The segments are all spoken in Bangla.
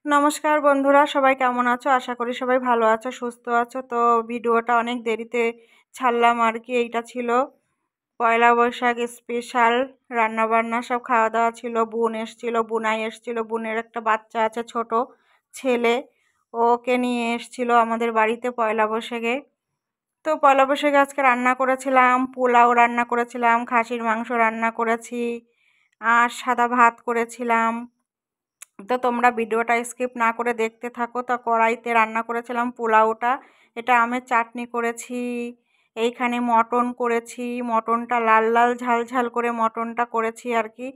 নমস্কার বন্ধুরা, সবাই কেমন আছো? আশা করি সবাই ভালো আছো, সুস্থ আছো। তো ভিডিওটা অনেক দেরিতে ছাড়লাম আর কি। এইটা ছিল পয়লা বৈশাখ স্পেশাল রান্নাবান্না, সব খাওয়া দাওয়া ছিল। বোন এসছিল, বোনাই এসছিল, বোনের একটা বাচ্চা আছে ছোট ছেলে, ওকে নিয়ে এসছিল আমাদের বাড়িতে পয়লা বৈশাখে। তো পয়লা বৈশাখে আজকে রান্না করেছিলাম, পোলাও রান্না করেছিলাম, খাসির মাংস রান্না করেছি, আর সাদা ভাত করেছিলাম। তো তোমরা ভিডিওটা স্কিপ না করে দেখতে থাকো। তা কড়াইতে রান্না করেছিলাম পোলাওটা, এটা আমের চাটনি করেছি, এইখানে মটন করেছি, মটনটা লাল লাল ঝাল ঝাল করে মটনটা করেছি আর কি।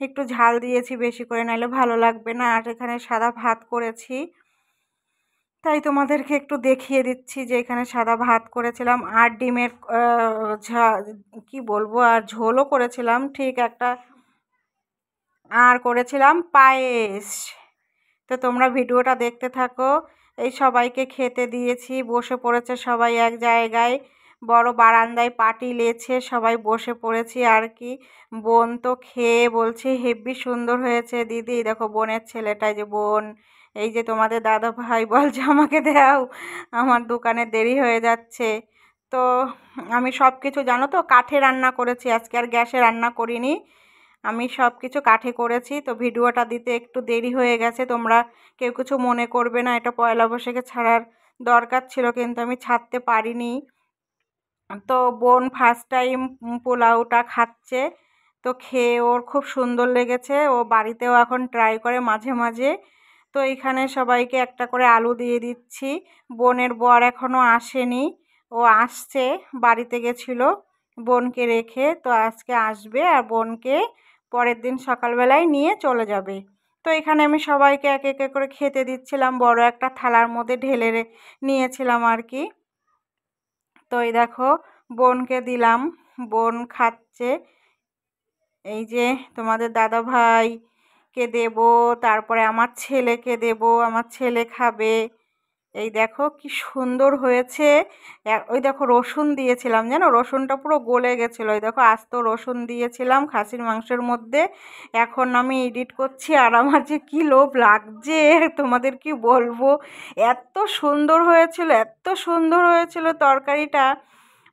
একটু ঝাল দিয়েছি বেশি করে, নাহলে ভালো লাগবে না। আর এখানে সাদা ভাত করেছি, তাই তোমাদেরকে একটু দেখিয়ে দিচ্ছি যে এখানে সাদা ভাত করেছিলাম। আর ডিমের কি বলবো, আর ঝোলও করেছিলাম ঠিক একটা, আর করেছিলাম পায়েস। তো তোমরা ভিডিওটা দেখতে থাকো। এই সবাইকে খেতে দিয়েছি, বসে পড়েছে সবাই এক জায়গায়, বড় বারান্দায় পাটি লেছে সবাই বসে পড়েছি আর কি। বোন তো খেয়ে বলছে হেব্বি সুন্দর হয়েছে দিদি। দেখো বোনের ছেলেটাই, যে বোন, এই যে তোমাদের দাদা ভাই বলছে আমাকে দাও, আমার দোকানে দেরি হয়ে যাচ্ছে। তো আমি সব কিছু জানো তো কাঠে রান্না করেছি আজকে, আর গ্যাসে রান্না করিনি। আমি সব কিছু কাঠে করেছি। তো ভিডিওটা দিতে একটু দেরি হয়ে গেছে, তোমরা কেউ কিছু মনে করবে না। এটা পয়লা বৈশাখে ছাড়ার দরকার ছিল, কিন্তু আমি ছাড়তে পারিনি। তো বোন ফার্স্ট টাইম পোলাওটা খাচ্ছে, তো খেয়ে ওর খুব সুন্দর লেগেছে। ও বাড়িতেও এখন ট্রাই করে মাঝে মাঝে। তো এখানে সবাইকে একটা করে আলু দিয়ে দিচ্ছি। বোনের বর এখনও আসেনি, ও আসছে, বাড়িতে গেছিলো বোনকে রেখে, তো আজকে আসবে আর বোনকে পরের দিন সকালবেলায় নিয়ে চলে যাবে। তো এখানে আমি সবাইকে একে একে করে খেতে দিচ্ছিলাম, বড় একটা থালার মধ্যে ঢেলে নিয়েছিলাম আর কি। তো এই দেখো বোনকে দিলাম, বোন খাচ্ছে। এই যে তোমাদের দাদা ভাইকে দেব, তারপরে আমার ছেলেকে দেব, আমার ছেলে খাবে। এই দেখো কি সুন্দর হয়েছে। ওই দেখো রসুন দিয়েছিলাম, জানো রসুনটা পুরো গলে গেছিলো। ওই দেখো আস্ত রসুন দিয়েছিলাম খাসির মাংসের মধ্যে। এখন আমি এডিট করছি, আর আমার যে কী লোভ লাগছে তোমাদের কি বলবো। এত সুন্দর হয়েছিল, এত সুন্দর হয়েছিল তরকারিটা,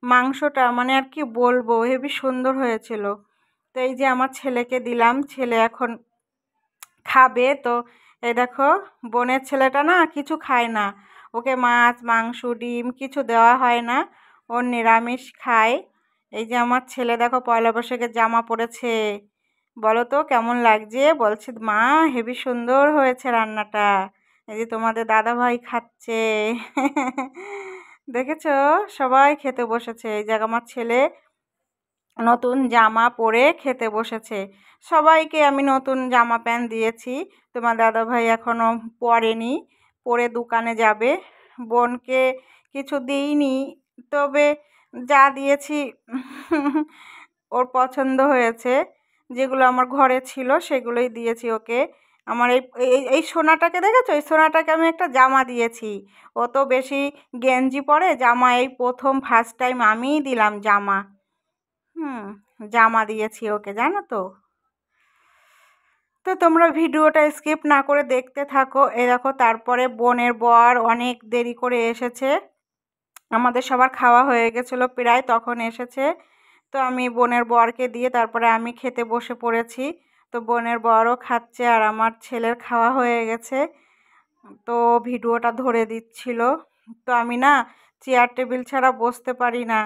মাংসটা, মানে আর কি বলবো, হেবি সুন্দর হয়েছিল। তো এই যে আমার ছেলেকে দিলাম, ছেলে এখন খাবে। তো এই দেখো বোনের ছেলেটা না কিছু খায় না, ওকে মাছ মাংস ডিম কিছু দেওয়া হয় না, ও নিরামিষ খায়। এই যে আমার ছেলে দেখো পয়লা বৈশাখের জামা পরেছে, বলো তো কেমন লাগছে? বলছে মা হেবি সুন্দর হয়েছে রান্নাটা। এই যে তোমাদের দাদা ভাই খাচ্ছে দেখেছো, সবাই খেতে বসেছে। এই যে আমার ছেলে নতুন জামা পরে খেতে বসেছে। সবাইকে আমি নতুন জামা প্যান্ট দিয়েছি, তোমার দাদাভাই এখনও পরেনি, পরে দোকানে যাবে। বোনকে কিছু দিইনি, তবে যা দিয়েছি ওর পছন্দ হয়েছে, যেগুলো আমার ঘরে ছিল সেগুলোই দিয়েছি ওকে। আমার এই এই এই সোনাটাকে দেখেছো, এই সোনাটাকে আমি একটা জামা দিয়েছি। ও তো বেশি গেঞ্জি পরে, জামা এই প্রথম ফার্স্ট টাইম আমিই দিলাম জামা। হুম, জামা দিয়েছি ওকে, জানো তো। তো তোমরা ভিডিওটা স্কিপ না করে দেখতে থাকো। এ দেখো তারপরে বোনের বর অনেক দেরি করে এসেছে, আমাদের সবার খাওয়া হয়ে গেছিলো প্রায়, তখন এসেছে। তো আমি বোনের বরকে দিয়ে তারপরে আমি খেতে বসে পড়েছি। তো বোনের বরও খাচ্ছে, আর আমার ছেলের খাওয়া হয়ে গেছে। তো ভিডিওটা ধরে দিচ্ছিল। তো আমি না চেয়ার টেবিল ছাড়া বসতে পারি না,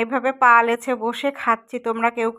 এভাবে পা লেছে বসে খাচ্ছি। তোমরা কেউ